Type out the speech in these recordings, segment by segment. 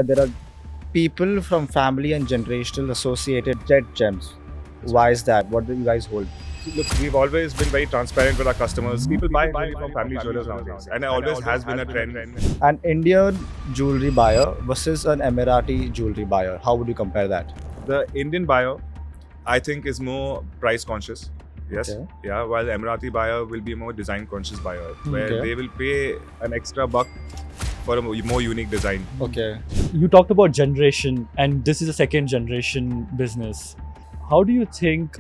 There are people from family and generational associated jet gems. Why is that? What do you guys hold? Look, we've always been very transparent with our customers. People buy jewelry from family jewelers nowadays, and it always has been a trend. An Indian jewelry buyer versus an Emirati jewelry buyer. How would you compare that? The Indian buyer, I think, is more price conscious. Yes, Okay. yeah. While the Emirati buyer will be a more design conscious buyer, where Okay. they will pay an extra buck for a more unique design. Okay. You talked about generation, and this is a second generation business. How do you think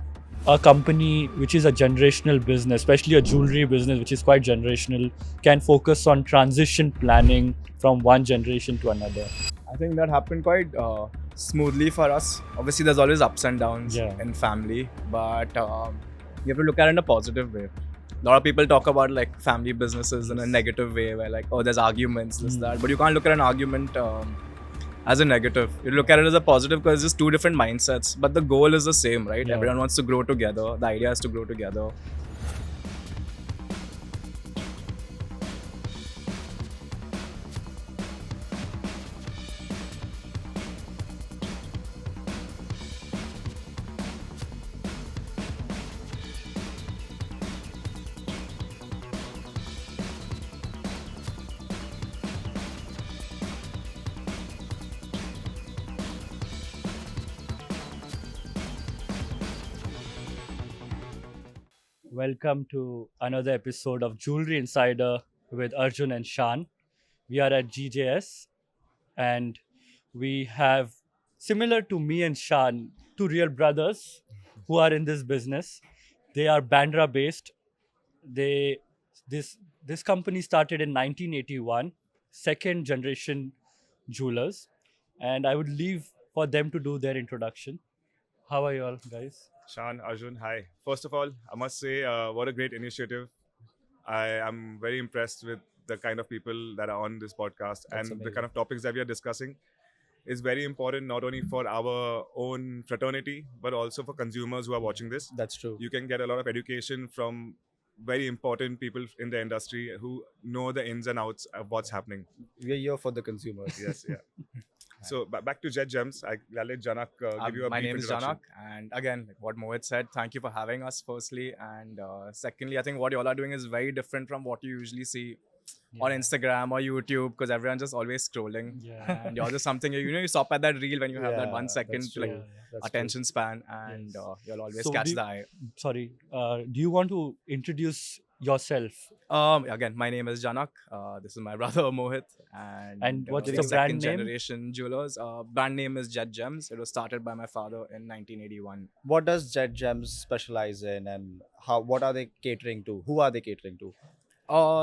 a company which is a generational business, especially a jewelry business which is quite generational, can focus on transition planning from one generation to another? I think that happened quite smoothly for us. Obviously, there's always ups and downs Yeah. in family, but you have to look at it in a positive way. A lot of people talk about like family businesses in a negative way, where like, oh, there's arguments, this, that. But you can't look at an argument as a negative. You look at it as a positive because it's just two different mindsets, but the goal is the same, right? Yeah. Everyone wants to grow together. The idea is to grow together. Welcome to another episode of Jewellery Insider with Arjun and Shan. We are at GJS, and we have, similar to me and Shan, two real brothers who are in this business. They are Bandra-based. They this company started in 1981, second generation jewelers, and I would leave for them to do their introduction. How are you all, guys? Shan, Arjun, hi. First of all, I must say, what a great initiative. I am very impressed with the kind of people that are on this podcast That's and the amazing. kind of topics that we are discussing is very important not only for our own fraternity but also for consumers who are watching this. That's true. You can get a lot of education from very important people in the industry who know the ins and outs of what's happening. We're here for the consumers. Yes, yeah. So back to Jet Gems. I'll let Janak give you a My brief name is introduction. Janak, and again, like what Mohit said, thank you for having us. Firstly, and secondly, I think what you all are doing is very different from what you usually see on Instagram or YouTube, because everyone's just always scrolling, Yeah. and you're just something you stop at that reel when you have that Yeah, 1 second that's like true. That's attention span, and Yes. you'll always So catch do- the eye. Sorry, do you want to introduce yourself? Again, my name is Janak. This is my brother Mohit, And what's we're the brand second name? generation jewelers. Brand name is Jet Gems. It was started by my father in 1981. What does jet gems specialize in, and how? What are they catering to? Who are they catering to?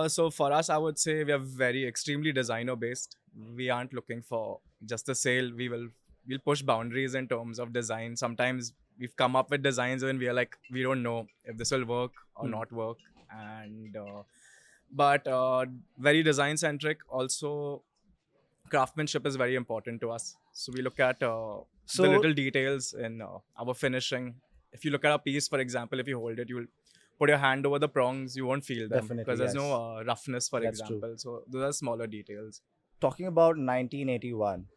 So for us, I would say we are very extremely designer based. We aren't looking for just a sale. We'll push boundaries in terms of design. Sometimes we've come up with designs when we are like, we don't know if this will work or not work, and but very design centric. Also, craftsmanship is very important to us. So we look at So- the little details in our finishing. If you look at a piece, for example, if you hold it, you'll put your hand over the prongs, you won't feel them Definitely, because there's yes. no roughness, for That's true. example. So those are smaller details. Talking about 1981,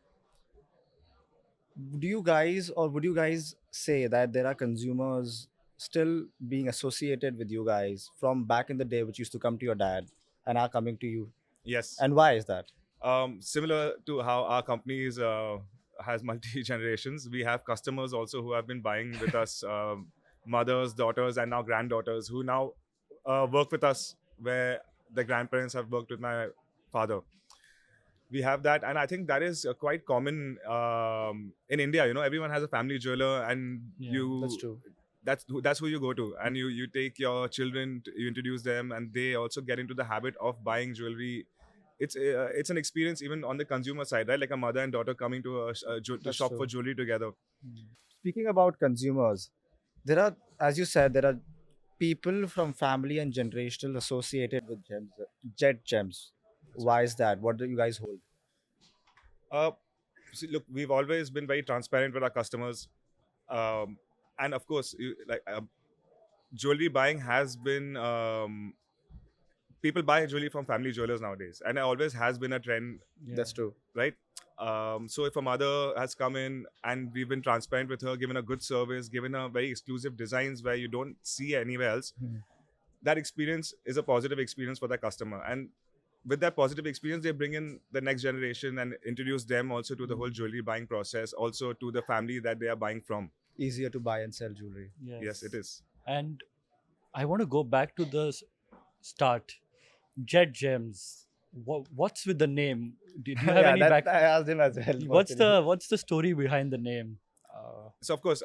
do you guys or would you guys say that there are consumers still being associated with you guys from back in the day, which used to come to your dad and are coming to you? Yes. And why is that? Similar to how our company has multi generations, we have customers also who have been buying with us, mothers, daughters, and now granddaughters who now work with us, where the grandparents have worked with my father. We have that, and I think that is quite common in India. You know, everyone has a family jeweler, and That's true. that's who you go to, and you take your children, you introduce them, and they also get into the habit of buying jewelry. It's an experience even on the consumer side, right? Like a mother and daughter coming to to That's shop true. for jewelry together. Speaking about consumers, there are, as you said, there are people from family and generational associated with gems, jet gems. Why is that? What do you guys hold? Uh, See, look, we've always been very transparent with our customers, and of course, jewelry buying has been people buy jewelry from family jewelers nowadays, and it always has been a trend, That's true. right? So if a mother has come in and we've been transparent with her, given a good service, given her very exclusive designs where you don't see anywhere else, that experience is a positive experience for the customer. And with that positive experience, they bring in the next generation and introduce them also to the whole jewelry buying process, also to the family that they are buying from. Easier to buy and sell jewelry. Yes, it is. And I want to go back to the start. Jet Gems. What's with the name? Do you have any back? I asked him as well. What's the story behind the name? So of course,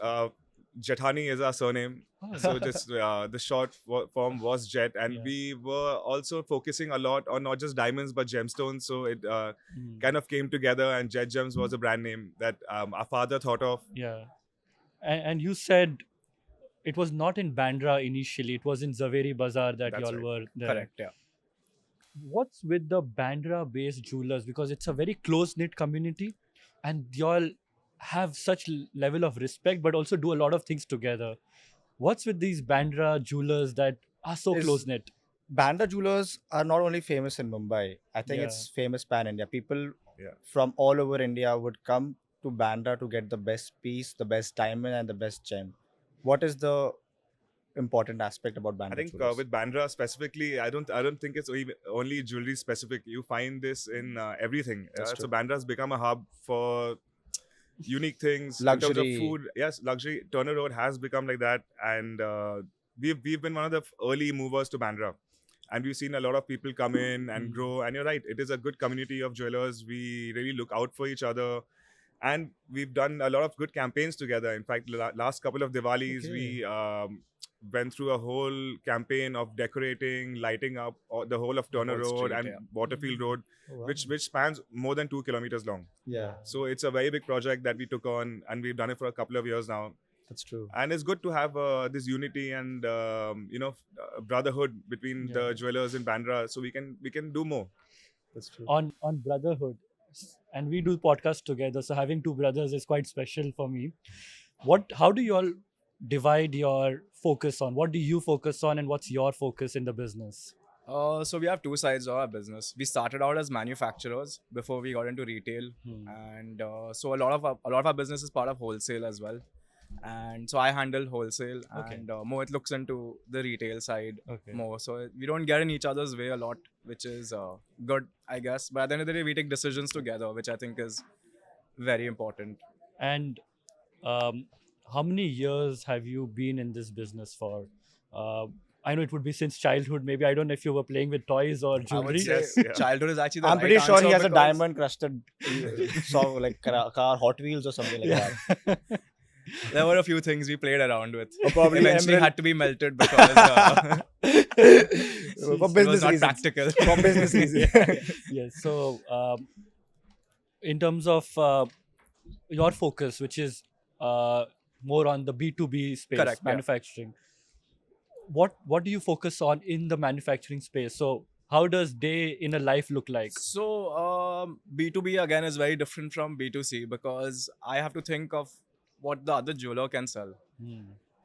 Jethani is our surname. Oh. So just the short form was Jet, and Yeah. we were also focusing a lot on not just diamonds but gemstones. So it kind of came together, and Jet Gems was a brand name that our father thought of. Yeah. And you said it was not in Bandra initially. It was in Zaveri Bazaar that That's y'all right. were there. Correct, yeah. What's with the Bandra-based jewelers? Because it's a very close-knit community, and y'all have such level of respect, but also do a lot of things together. What's with these Bandra jewelers that are so Is- close-knit? Bandra jewelers are not only famous in Mumbai. I think Yeah. it's famous pan India. People Yeah. from all over India would come to Bandra to get the best piece, the best diamond, and the best gem. What is the important aspect about Bandra I think jewelers? with Bandra specifically, I don't think it's only jewelry specific. You find this in everything. That's So true. Bandra's become a hub for unique things in Luxury. terms of food. Yes, luxury. Turner Road has become like that, and we've been one of the early movers to Bandra, and we've seen a lot of people come in and grow. And you're right, it is a good community of jewelers. We really look out for each other. And we've done a lot of good campaigns together. In fact, last couple of Diwalis, we went through a whole campaign of decorating, lighting up the whole of Turner whole Road street, and yeah. Waterfield Road, Oh, wow. which spans more than 2 kilometers long. Yeah, So it's a very big project that we took on, and we've done it for a couple of years now. that's true. And it's good to have this unity and brotherhood between Yeah. the jewelers in Bandra, so we can do more. That's true. on brotherhood, and we do podcasts together, so having two brothers is quite special for me. How do you all divide your focus on? What do you focus on, and what's your focus in the business? So we have two sides of our business. We started out as manufacturers before we got into retail, and so a lot of our business is part of wholesale as well. And so I handle wholesale, Okay. and Mohit looks into the retail side Okay. more. So we don't get in each other's way a lot, which is good, I guess. But at the end of the day, we take decisions together, which I think is very important. And how many years have you been in this business for? I know it would be since childhood. Maybe I don't know if you were playing with toys or I would jewelry. say Yes, yeah. childhood is actually the I'm right pretty sure he answer has a because- diamond crusted song like car Hot Wheels or something like that. There were a few things we played around with. Or probably Eventually emerald. had to be melted because For it was business not reasons. practical. For business reasons. Yes. So, in terms of your focus, which is more on the B2B space, Correct, yeah. manufacturing, what do you focus on in the manufacturing space? So, how does day in a life look like? So B2B again is very different from B2C because I have to think of what the other jeweler can sell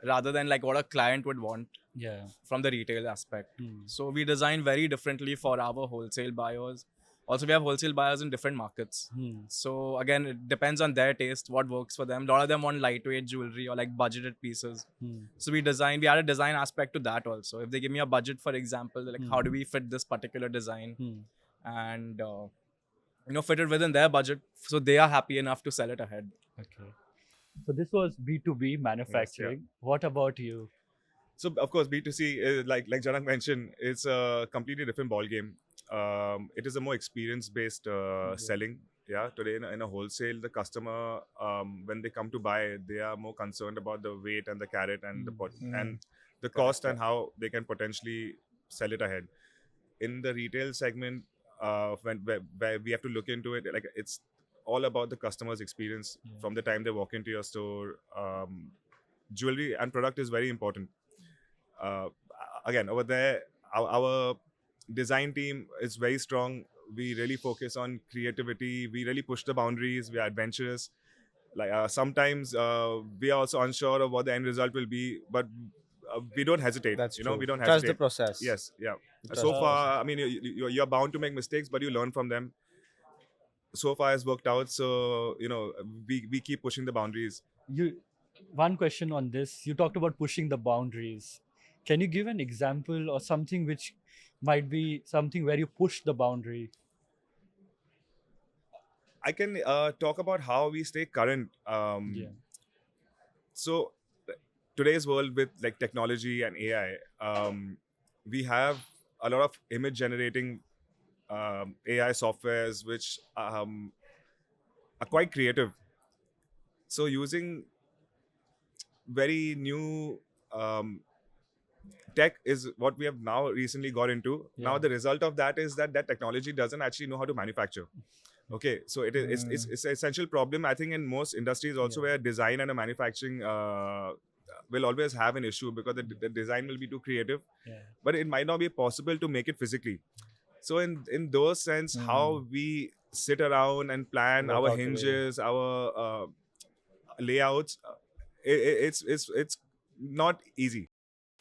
rather than like what a client would want Yeah. from the retail aspect. Hmm. So we design very differently for our wholesale buyers. Also, we have wholesale buyers in different markets. So again, it depends on their taste, what works for them. A lot of them want lightweight jewelry or like budgeted pieces. So we add a design aspect to that also. If they give me a budget, for example, they're like, how do we fit this particular design? And fit it within their budget so they are happy enough to sell it ahead. Okay. So this was B2B manufacturing. What about you? So of course, B2C is like Janak mentioned, it's a completely different ball game. It is a more experience-based selling. Yeah, today in a wholesale, the customer when they come to buy, they are more concerned about the weight and the carat and and the cost and how they can potentially sell it ahead. In the retail segment, where we have to look into it, like it's all about the customer's experience from the time they walk into your store. Jewelry and product is very important. Again, over there, our design team is very strong. We really focus on creativity. We really push the boundaries. We are adventurous. Like sometimes we are also unsure of what the end result will be, but we don't hesitate. That's you know, true. we don't Trust hesitate. the process. Yes, yeah. Trust So the far, I mean, you're bound to make mistakes, but you learn from them. So far, it's worked out. So we keep pushing the boundaries. One question on this. You talked about pushing the boundaries. Can you give an example or something which might be something where you push the boundary? I can talk about how we stay current. Yeah. So today's world with like technology and AI, we have a lot of image generating AI softwares which are quite creative. So using very new tech is what we have now recently got into. Now Yeah. the result of that is that technology doesn't actually know how to manufacture. Okay, so it's an essential problem, I think, in most industries also, where design and a manufacturing will always have an issue because the design will be too creative, Yeah. but it might not be possible to make it physically. So in those sense, how we sit around and plan Work our out the way. hinges, our layouts, it's not easy.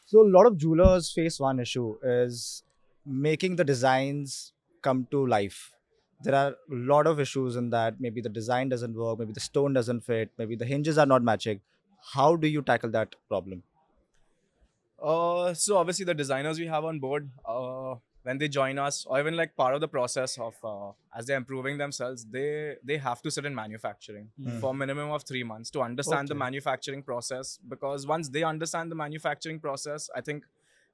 So a lot of jewelers face one issue is making the designs come to life. There are a lot of issues in that. Maybe the design doesn't work, maybe the stone doesn't fit, maybe the hinges are not matching. How do you tackle that problem? So obviously the designers we have on board, when they join us, or even like part of the process of as they're improving themselves, they have to sit in manufacturing for a minimum of 3 months to understand the Okay. manufacturing process. Because once they understand the manufacturing process, I think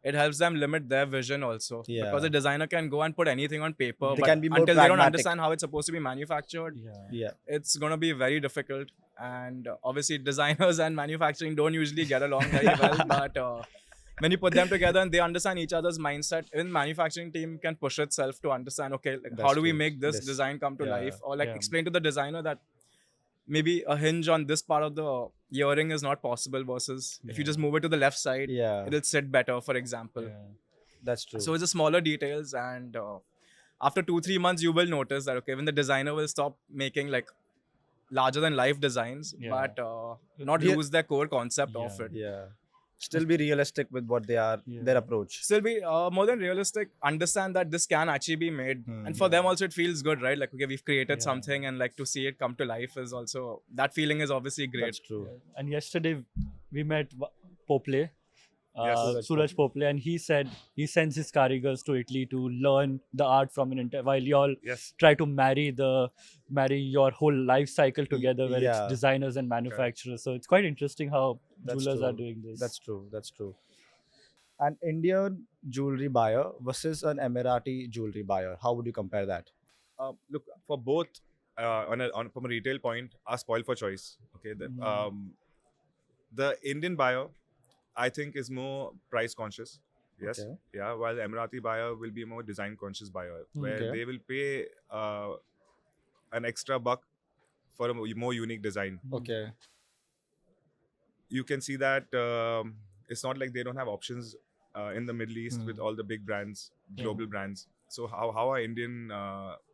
it helps them limit their vision also. Yeah. Because a designer can go and put anything on paper, They but can be more until they don't pragmatic. understand how it's supposed to be manufactured, Yeah. Yeah. it's gonna be very difficult. And obviously designers and manufacturing don't usually get along very well, but when you put them together and they understand each other's mindset, even manufacturing team can push itself to understand, okay, like, how That's do we true. make this This- design come to yeah. life, or like Yeah. explain to the designer that maybe a hinge on this part of the earring is not possible, versus if you Yeah. just move it to the left side, Yeah. it'll sit better, for example. Yeah. That's true. So it's the smaller details, and after 2-3 months you will notice that, okay, when the designer will stop making like larger than life designs, Yeah. but not Yeah. lose their core concept of Yeah. it. Yeah. Still be realistic with what they are, their Yeah. approach. Still be more than realistic, understand that this can actually be made, and for them also it feels good, right? Like, okay, we've created Yeah. something, and like to see it come to life is also, that feeling is obviously great. That's true. And yesterday we met Pople, Yes. Suraj Pople, and he said he sends his karigars to Italy to learn the art from an while you all Yes. try to marry your whole life cycle together, where it's yeah. designers and manufacturers. So it's quite interesting how That's jewelers are true. doing this. That's true. That's true. An Indian jewelry buyer versus an Emirati jewelry buyer. How would you compare that? Look, for both, from a retail point, are spoiled for choice. Okay, the Indian buyer, I think, is more price conscious. Yes, Okay. yeah. While the Emirati buyer will be a more design conscious buyer, where Okay. they will pay an extra buck for a more unique design. Okay. You can see that it's not like they don't have options in the Middle East with all the big brands, global brands. So how are Indian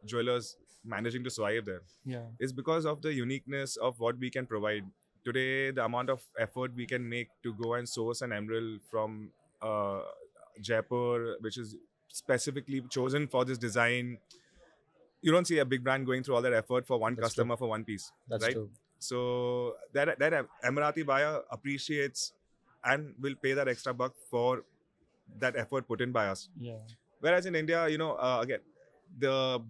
jewelers managing to survive there? Yeah. Is because of the uniqueness of what we can provide. Today, the amount of effort we can make to go and source an emerald from Jaipur, which is specifically chosen for this design, you don't see a big brand going through all that effort for one That's customer for one piece. That's right? true. So that Emirati buyer appreciates and will pay that extra buck for that effort put in by us. Yeah. Whereas in India, again, the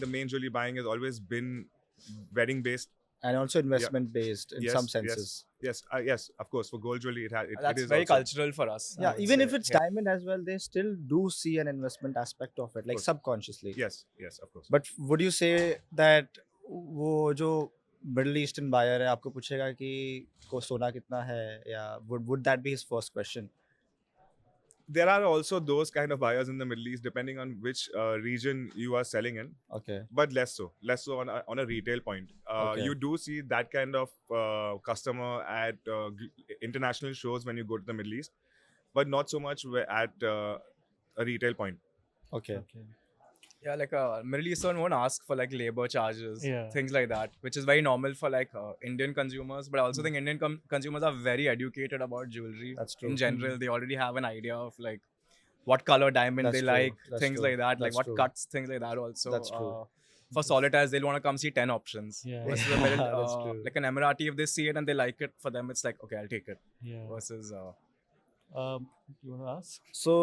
main jewelry buying has always been wedding based. And also investment based in some senses. Yes, of course. For gold jewelry, it That's is very also, cultural for us. I Yeah, would even say. if it's Yeah. diamond as well, they still do see an investment aspect of it, like course. subconsciously. Yes, of course. But would you say that वो जो middle eastern buyer है आपको पूछेगा कि को सोना कितना है या would that be his first question? There are also those kind of buyers in the Middle East, depending on which region you are selling in. Okay. But less so on a retail point. Okay. You do see that kind of customer at international shows when you go to the Middle East, but not so much at a retail point. Okay. Okay. Yeah, like Middle Eastern won't ask for like labor charges, Yeah. things like that, which is very normal for like Indian consumers. But I also Mm. think Indian consumers are very educated about jewelry. That's true. In general, Mm. they already have an idea of like what color diamond That's they true. like, That's things true. like that, like That's what true. cuts, things like that. Also, That's true. for solitaires, they'll want to come see 10 options. Yeah. Versus a middle, That's true. like an Emirati, if they see it and they like it, for them it's like, okay, I'll take it. Yeah. Versus You want to ask? So,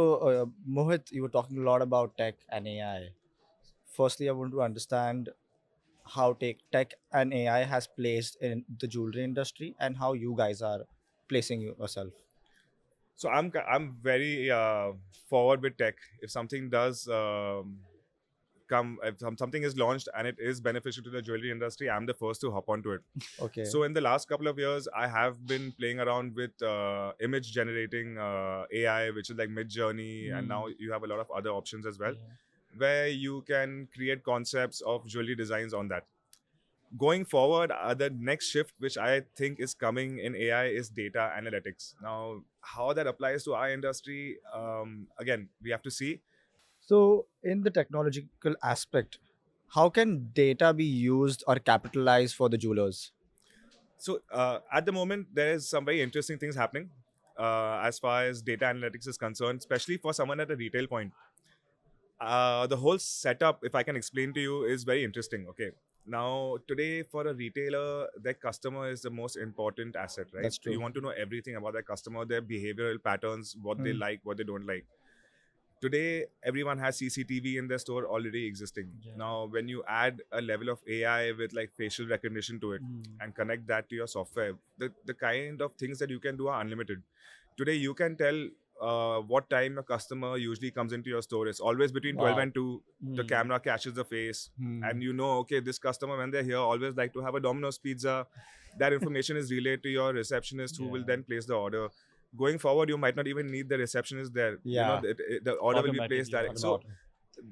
Mohit, you were talking a lot about tech and AI. Firstly, I want to understand how tech and AI has placed in the jewelry industry and how you guys are placing yourself. So I'm very forward with tech. If something does if something is launched and it is beneficial to the jewelry industry, I'm the first to hop onto it. Okay. So in the last couple of years, I have been playing around with image generating AI, which is like Mid Journey, and now you have a lot of other options as well, where you can create concepts of jewelry designs on that. Going forward, the next shift which I think is coming in AI is data analytics. Now, how that applies to our industry, again, we have to see. So, in the technological aspect, how can data be used or capitalized for the jewelers? So at the moment, there is some very interesting things happening as far as data analytics is concerned, especially for someone at a retail point. The whole setup, if I can explain to you, is very interesting. Okay. Now, today for a retailer, their customer is the most important asset, right? That's true. You want to know everything about their customer, their behavioral patterns, what they like, what they don't like. Today, everyone has CCTV in their store already existing. Yeah. Now, when you add a level of AI with like facial recognition to it and connect that to your software, the kind of things that you can do are unlimited. Today, you can tell what time a customer usually comes into your store. It's always between 12 Wow. and 2. The camera catches the face. Hmm. And you know, okay, this customer, when they're here, always like to have a Domino's pizza. That information is relayed to your receptionist who will Yeah. then place the order. Going forward, you might not even need the receptionist there. Yeah. The order will be placed Automatically, direct. So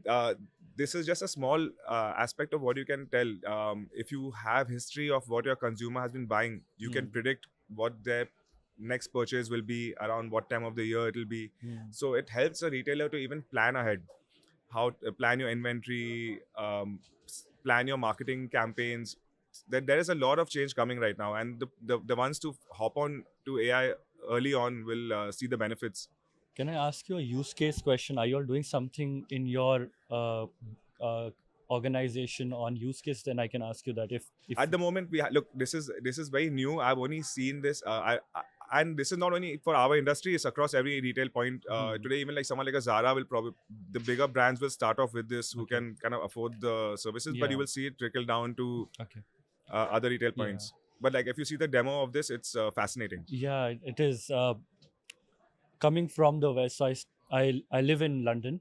Automatic. this is just a small aspect of what you can tell. If you have history of what your consumer has been buying, you can predict what their next purchase will be, around what time of the year it will be. So it helps a retailer to even plan ahead, how to plan your inventory, plan your marketing campaigns. There is a lot of change coming right now, and the ones to hop on to AI early on will see the benefits. Can I ask you a use case question? Are you all doing something in your organization on use case? Then I can ask you that. If At the moment, look, this is very new. I've only seen this, and this is not only for our industry; it's across every retail point. Today, even like someone like a Zara will probably, the bigger brands will start off with this, who can kind of afford the services, but you Yeah. will see it trickle down to okay. other retail points. But like if you see the demo of this, it's fascinating. Yeah, it is. Coming from the west, so I live in London.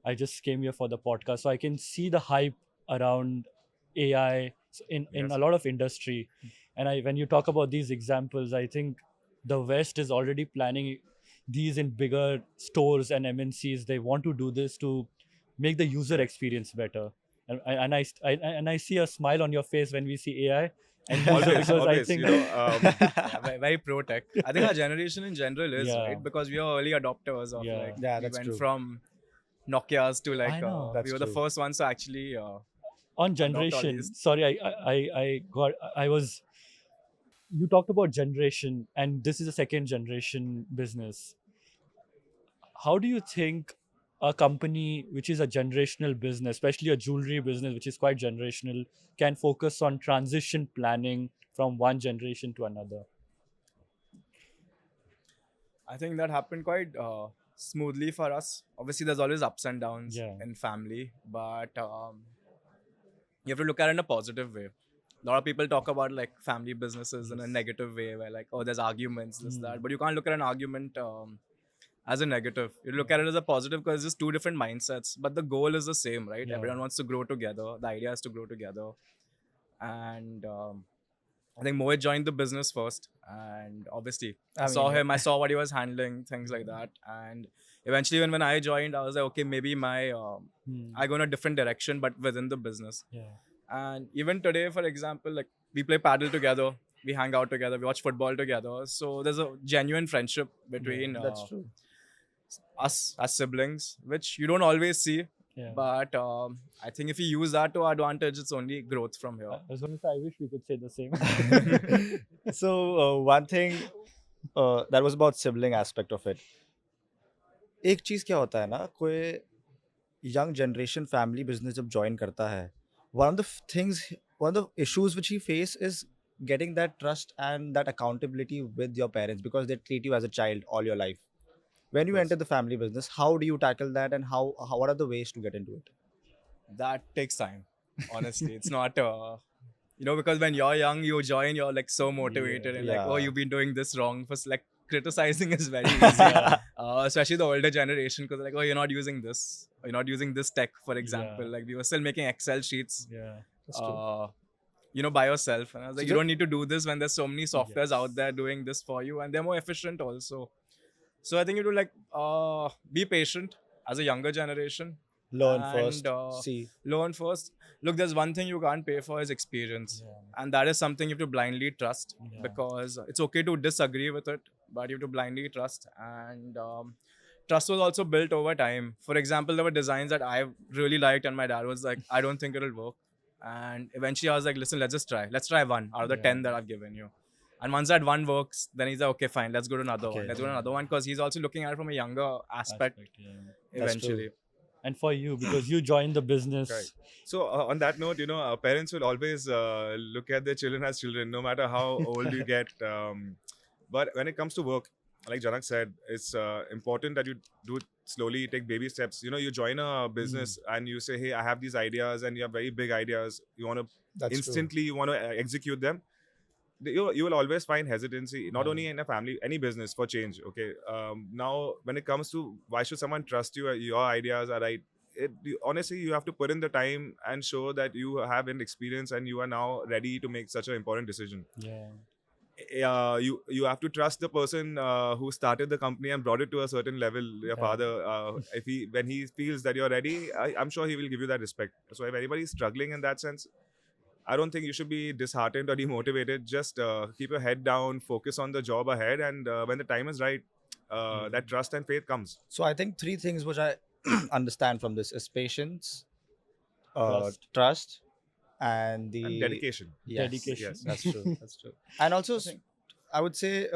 I just came here for the podcast, so I can see the hype around AI in Yes. a lot of industry. And when you talk about these examples, I think the West is already planning these in bigger stores and MNCs. They want to do this to make the user experience better. And I see a smile on your face when we see AI. And also Always, because I always. think yeah, very pro tech. I think our generation in general is Yeah. right, because we are early adopters of Yeah. like Yeah, we that's went true. from Nokia's to like I know. That's we were the true. first ones to actually on all generation, these. sorry, I was, you talked about generation, and this is a second generation business. How do you think a company which is a generational business, especially a jewelry business which is quite generational, can focus on transition planning from one generation to another? I think that happened quite smoothly for us. Obviously, there's always ups and downs Yeah. in family, but you have to look at it in a positive way. A lot of people talk about like family businesses in a negative way, where like, oh, there's arguments, this, that. But you can't look at an argument as a negative. You look at it as a positive, because it's just two different mindsets, but the goal is the same, right? Yeah. Everyone wants to grow together. The idea is to grow together. And I think Mohit joined the business first, and obviously I saw him. I saw what he was handling, things like that. And eventually, when I joined, I was like, okay, maybe I go in a different direction, but within the business. Yeah. And even today, for example, like we play paddle together, we hang out together, we watch football together. So there's a genuine friendship between That's true. us as siblings, which you don't always see Yeah. But I think if you use that to our advantage, it's only growth from here. I was going to say, I wish we could say the same. So one thing that was about sibling aspect of it. एक चीज क्या होता है ना, कोई young generation family business जब join करता है, one of the things, one of the issues which he face is getting that trust and that accountability with your parents, because they treat you as a child all your life. When you Yes. enter the family business, how do you tackle that, and how what are the ways to get into it? That takes time. Honestly, it's not. Because when you're young, you join, you're like so motivated and like, oh, Yeah. you've been doing this wrong. First, like criticizing is very easy, especially the older generation, because like, oh, you're not using this, or you're not using this tech, for example. Yeah. Like we were still making Excel sheets, Yeah. That's true. by yourself. And I was like, So you don't need to do this when there's so many softwares out Yes. there doing this for you, and they're more efficient also. So I think you do like be patient as a younger generation. Learn And, first, see. Learn first. Look, there's one thing you can't pay for is experience, Yeah. and that is something you have to blindly trust, Yeah. because it's okay to disagree with it, but you have to blindly trust. And trust was also built over time. For example, there were designs that I really liked, and my dad was like, I don't think it'll work. And eventually I was like, listen, let's try one out of the Yeah. 10 that I've given you. And once that one works, then he's like, okay, fine, let's go to another Okay. one. Let's go to another one, because he's also looking at it from a younger aspect Yeah. That's true. eventually. And for you, because you joined the business. Right. So on that note, our parents will always look at their children as children, no matter how old you get. But when it comes to work, like Janak said, it's important that you do it slowly, take baby steps. You join a business and you say, hey, I have these ideas, and you have very big ideas. You want to That's instantly, you want to execute them. You will always find hesitancy, not only in a family, any business, for change. Okay. Now, when it comes to why should someone trust you, your ideas are right. Honestly, you have to put in the time and show that you have an experience and you are now ready to make such an important decision. Yeah. You have to trust the person who started the company and brought it to a certain level. Your Yeah. father, when he feels that you're ready, I'm sure he will give you that respect. So if anybody's struggling in that sense, I don't think you should be disheartened or demotivated. Just keep your head down, focus on the job ahead, and when the time is right, that trust and faith comes. So I think three things which I understand from this is patience, Trust. and the And dedication. Yes, Dedication. Yes. That's true. That's true. And also, I would say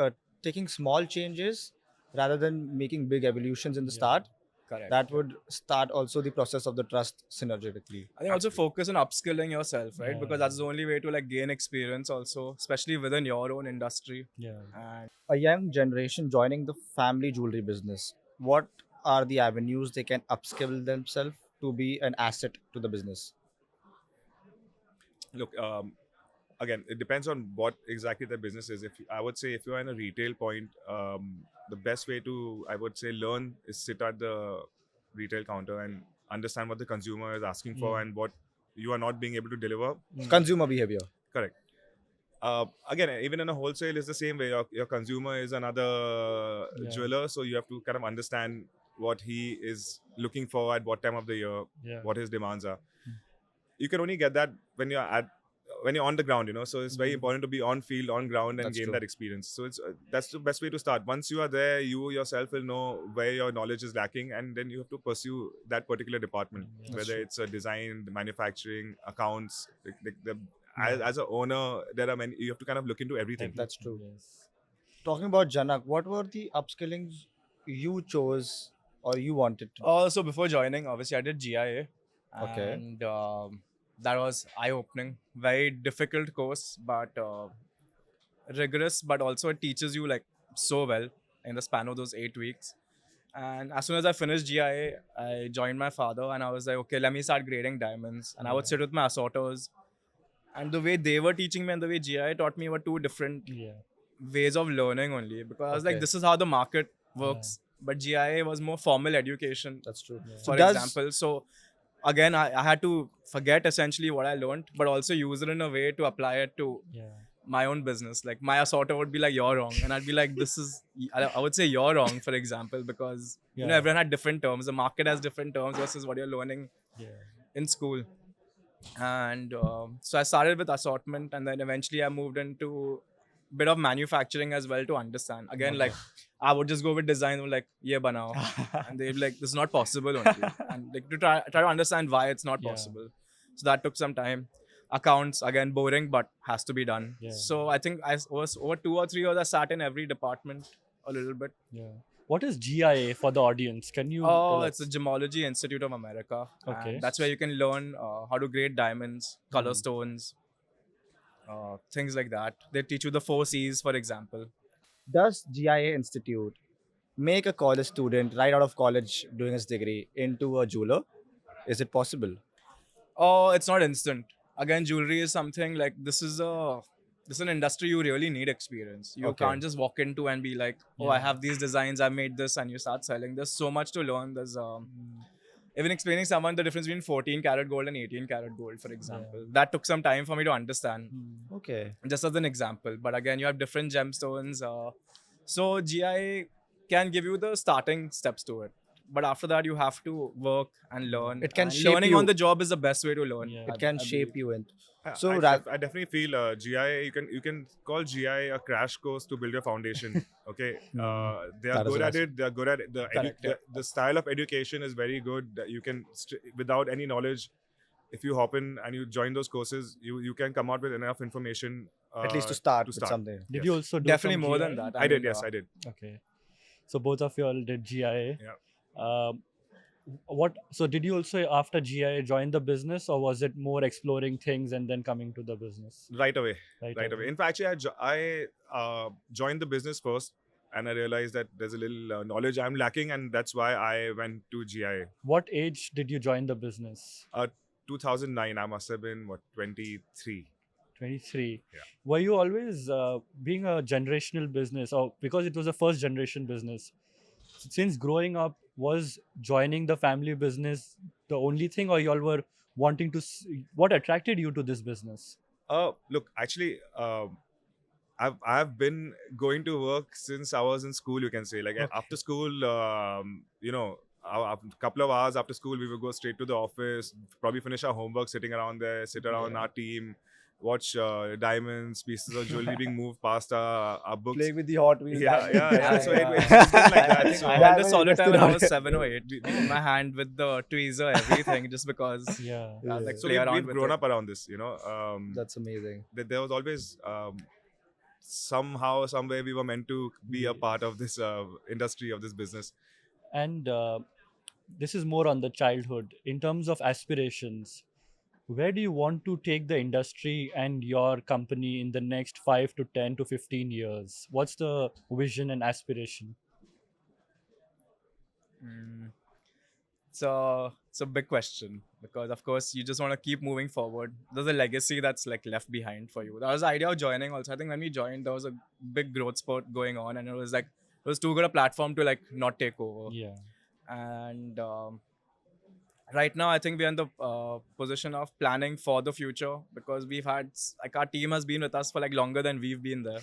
taking small changes rather than making big evolutions in the Yeah. start. Correct. That would start also the process of the trust synergetically. I think also focus on upskilling yourself, right? Yeah. Because that's the only way to like gain experience also, especially within your own industry. Yeah. And A young generation joining the family jewelry business, what are the avenues they can upskill themselves to be an asset to the business? Look, again, it depends on what exactly the business is. I would say if you're in a retail point, the best way to, I would say, learn is sit at the retail counter and understand what the consumer is asking for and what you are not being able to deliver. Consumer behavior. Correct. Again, even in a wholesale, is the same way. Your consumer is another Yeah. jeweler, so you have to kind of understand what he is looking for at what time of the year, Yeah. what his demands are. You can only get that when you're on the ground, so it's very important to be on field, on ground, and That's gain true. that experience. So it's that's the best way to start. Once you are there, you yourself will know where your knowledge is lacking, and then you have to pursue that particular department, whether it's a design, manufacturing, accounts. As an owner, there are many. You have to kind of look into everything. That's true. Yes. Talking about Janak, what were the upskillings you chose or you wanted to? also before joining, obviously I did GIA. Okay. And that was eye-opening. Very difficult course, but rigorous. But also it teaches you like so well in the span of those 8 weeks. And as soon as I finished GIA, I joined my father, and I was like, okay, let me start grading diamonds. And I would sit with my assorters. And the way they were teaching me and the way GIA taught me were two different Yeah. ways of learning only. Because I was like, Okay. this is how the market works. But GIA was more formal education, That's true. Yeah. for does- example. So again, I had to forget essentially what I learned, but also use it in a way to apply it to Yeah. my own business. Like my assorter would be like, you're wrong. And I'd be like, I would say you're wrong, for example, because Yeah. everyone had different terms. The market has different terms versus what you're learning Yeah. in school. And so I started with assortment, and then eventually I moved into bit of manufacturing as well to understand. Again, like I would just go with design, like ye banao, and they'd be like, this is not possible only, and like to try to understand why it's not Yeah. possible. So that took some time. Accounts, again, boring, but has to be done. Yeah. So I think I was over 2 or 3 years. I sat in every department a little bit. Yeah. What is GIA for the audience? Can you Oh, tell it's the us? Gemology Institute of America. Okay. And that's where you can learn how to grade diamonds, color Hmm. stones, things like that. They teach you the 4 C's, for example. Does GIA Institute make a college student right out of college doing his degree into a jeweler? Is it possible? Oh, it's not instant. Again, jewelry is something like this is an industry you really need experience. You Okay. can't just walk into and be like, oh, I have these designs, I made this, and you start selling. There's so much to learn. There's even explaining someone the difference between 14 karat gold and 18 karat gold, for example. That took some time for me to understand, Okay. just as an example. But again, you have different gemstones. So GI can give you the starting steps to it. But after that, you have to work and learn. It can And shape learning you. on the job is the best way to learn. Yeah. It can I shape believe. you in. I- So I, that I definitely feel GI. You can call GI a crash course to build your foundation. Okay, they are That is good at awesome. it. They are good at it. Correct, yeah. The style of education is very good. That you can without any knowledge, if you hop in and you join those courses, you can come out with enough information at least to start with start. something. Did Yes. you also do Definitely some more GIA? than that. I did. mean, Yes, I did. Okay. So both of you all did GIA. Yeah. What? So did you also after GIA join the business, or was it more exploring things and then coming to the business? Right away. Right. Right away. In fact, actually, I joined the business first, and I realized that there's a little knowledge I'm lacking, and that's why I went to GIA. What age did you join the business? 2009. I must have been 23. 23. Yeah. Were you always being a generational business, or because it was a first generation business? Since growing up, was joining the family business the only thing, or you all were wanting to? What attracted you to this business? Look, actually, I've been going to work since I was in school. You can say, like after school, a couple of hours after school, we would go straight to the office, probably finish our homework, sitting around there, sit around our team, watch diamonds, pieces of jewelry being moved past our books. Playing with the Hot Wheels. Yeah. So Yeah. it's just been like I that. think So I Yeah, had I'm this very all the time interested when I on was it. 7 or 8 in my hand with the tweezer, everything, just because Yeah. I like so play around we've with grown it. up around this, That's amazing. there was always somehow, somewhere we were meant to be a part of this industry, of this business. And this is more on the childhood. In terms of aspirations, where do you want to take the industry and your company in the next 5 to 10 to 15 years? What's the vision and aspiration? It's a big question because, of course, you just want to keep moving forward. There's a legacy that's like left behind for you. That was the idea of joining. Also, I think when we joined, there was a big growth spurt going on, and it was like it was too good a platform to like not take over. Yeah. And right now, I think we're in the position of planning for the future because we've had like our team has been with us for like longer than we've been there.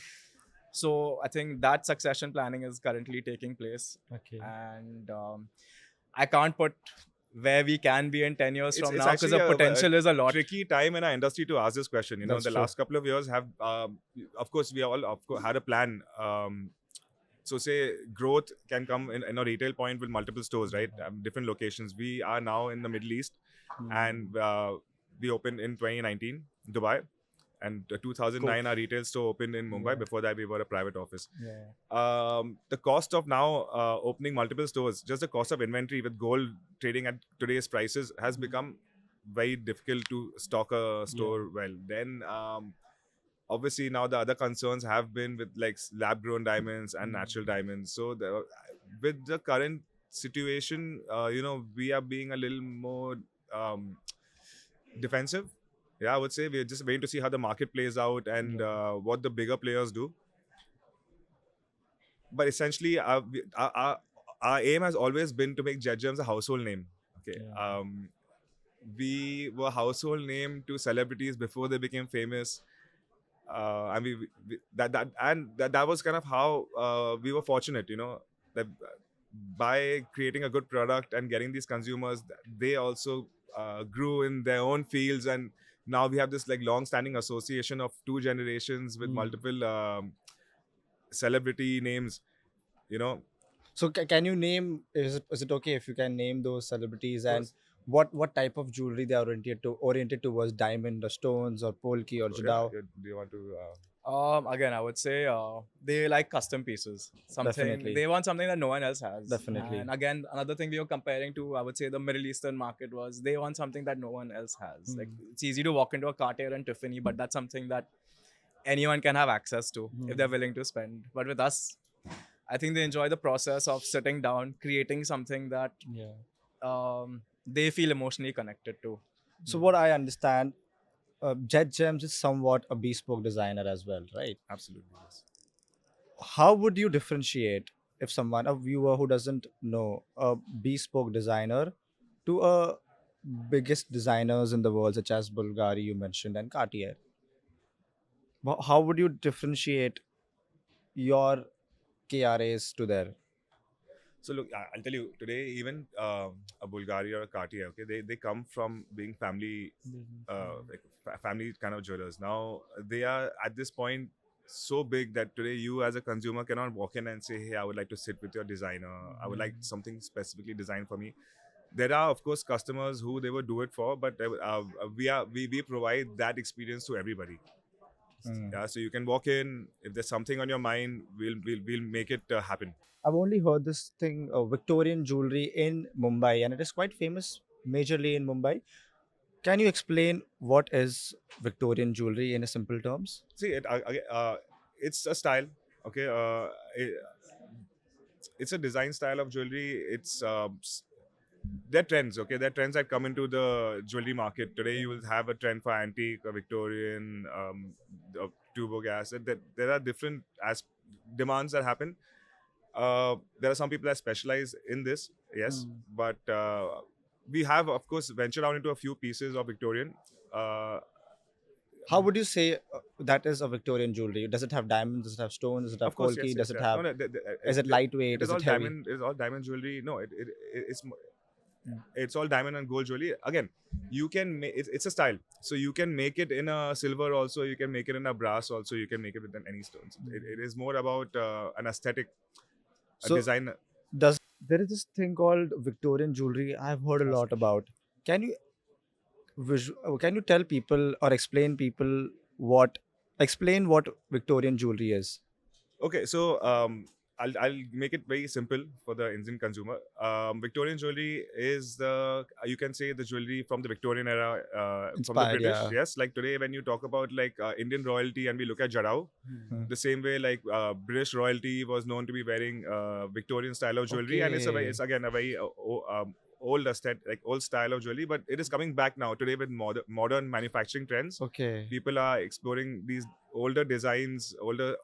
So I think that succession planning is currently taking place, Okay. and I can't put where we can be in 10 years It's- from it's now because the actually a potential is a lot. Tricky time in our industry to ask this question. That's the true. last couple of years have, of course, we all had a plan. So say growth can come in a retail point with multiple stores, right? Different locations. We are now in the Middle East, and we opened in 2019, Dubai, and 2009 our retail store opened in Mumbai. Before that, we were a private office. Yeah. The cost of now opening multiple stores, just the cost of inventory with gold trading at today's prices has become very difficult to stock a store well. Then obviously now the other concerns have been with like lab grown diamonds and natural diamonds. So with the current situation, we are being a little more defensive. Yeah, I would say we're just waiting to see how the market plays out and what the bigger players do. But essentially, our aim has always been to make Jet Gems a household name. Okay. Yeah. We were household name to celebrities before they became famous. And that was kind of how we were fortunate, that by creating a good product and getting these consumers, they also grew in their own fields and now we have this like long-standing association of two generations with multiple celebrity names, you know. So can you name? Is it okay if you can name those celebrities and course. what type of jewelry they are oriented towards? Diamond or stones or polki or So, jadao? do you want to? Again, I would say they like custom pieces. Definitely. They want something that no one else has. Definitely. And again, another thing we were comparing to, I would say, the Middle Eastern market was they want something that no one else has. Like it's easy to walk into a Cartier and Tiffany, but that's something that anyone can have access to if they're willing to spend. But with us, I think they enjoy the process of sitting down, creating something that they feel emotionally connected to. So what I understand, Jet Gems is somewhat a bespoke designer as well, right? Absolutely. Yes. How would you differentiate if someone, a viewer who doesn't know a bespoke designer to a biggest designers in the world such as Bulgari you mentioned and Cartier? How would you differentiate your KRAs to their? So look, I'll tell you today, even a Bulgari or a Cartier, okay, they come from being family, like family kind of jewelers. Now they are at this point so big that today you as a consumer cannot walk in and say, hey, I would like to sit with your designer. I would like something specifically designed for me. There are of course customers who they would do it for, but we provide that experience to everybody. Yeah, so you can walk in. If there's something on your mind, we'll make it happen. I've only heard this thing, Victorian jewelry in Mumbai, and it is quite famous majorly in Mumbai. Can you explain what is Victorian jewelry in a simple terms? See, it's a style. Okay, it's a design style of jewelry. It's they're trends. Okay, they're trends that come into the jewelry market today. You will have a trend for antique, Victorian, turbo gas. There are different demands that happen. There are some people that specialize in this, yes, but we have, of course, ventured out into a few pieces of Victorian. How would you say that is a Victorian jewelry? Does it have diamonds? Does it have stones? Does it have Of course, polki? yes, Does yes, it yeah. have? No, Is it lightweight? It is Is all it heavy? diamond. It's all diamond jewelry. No, it's all diamond and gold jewelry. Again, you can make it's a style. So you can make it in a silver also. You can make it in a brass also. You can make it with any stones. It is more about an aesthetic, a So design. there is this thing called Victorian jewelry? I've heard a lot about. Can you can you tell people or explain what Victorian jewelry is? Okay, so I'll make it very simple for the Indian consumer. Victorian jewelry is you can say the jewelry from the Victorian-era, from the Inspired, British. yeah. Yes, like today when you talk about like Indian royalty and we look at Jadao, the same way like British royalty was known to be wearing Victorian style of jewelry, and Okay. it's again a very old aesthetic, like old style of jewelry, but it is coming back now today with modern manufacturing trends. Okay. People are exploring these older designs, older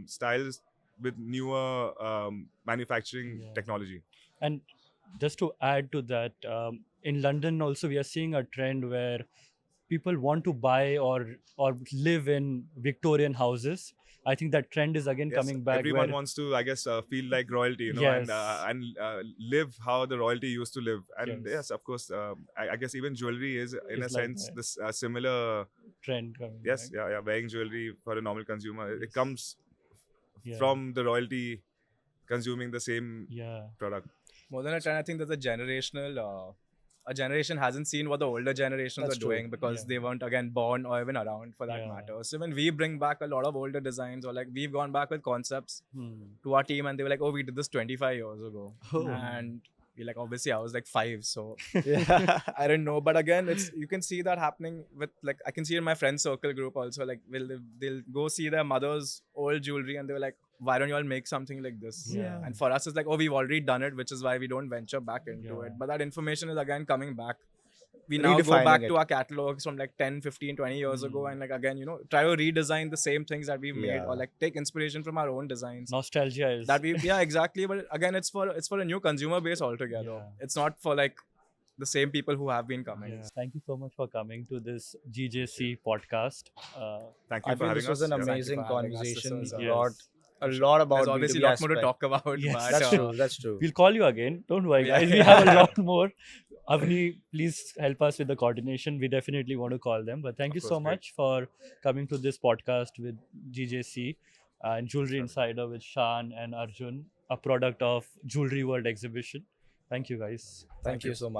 styles with newer manufacturing technology. And just to add to that, in London also we are seeing a trend where people want to buy or live in Victorian houses. I think that trend is again Yes, coming back. everyone where, wants to, I guess, feel like royalty, you know, Yes. and live how the royalty used to live. And Yes. yes, of course, I guess even jewelry is, in Is a like sense, that. this similar. trend coming Yes, back. yeah, wearing jewelry for a normal consumer, it comes Yeah. from the royalty consuming the same Yeah. product. More than a trend, I think there's a generational. A generation hasn't seen what the older generations That's are true. doing because Yeah. they weren't again born or even around for that Yeah. matter. So when we bring back a lot of older designs or like we've gone back with concepts Hmm. to our team and they were like, oh, we did this 25 years ago. Oh. And we like, obviously I was like 5, so Yeah. I didn't know. But again, you can see that happening with like, I can see in my friend circle group also, like they'll go see their mother's old jewelry and they were like, why don't you all make something like this? Yeah. And for us, it's like, oh, we've already done it, which is why we don't venture back into Yeah. it. But that information is again coming back. We now go Redefining back it. to our catalogs from like 10, 15, 20 years ago and like again, try to redesign the same things that we've made Yeah. or like take inspiration from our own designs. Nostalgia is That we yeah, exactly. But again, it's for a new consumer base altogether. Yeah. It's not for like the same people who have been coming. Yeah. Thank you so much for coming to this GJC podcast. Thank you I for feel having this was us. an Yeah. amazing for having us. This conversation. was, Yes. A lot about There's obviously B2B a lot more to aspect. talk about. Yes. but, That's true. That's true. We'll call you again. Don't worry, Yeah. guys. We have a lot more. Avni, please help us with the coordination. We definitely want to call them. But thank Of you course, so great. much for coming to this podcast with GJC and Jewellery Insider with Shan and Arjun, a product of Jewelry World Exhibition. Thank you, guys. Thank you so much.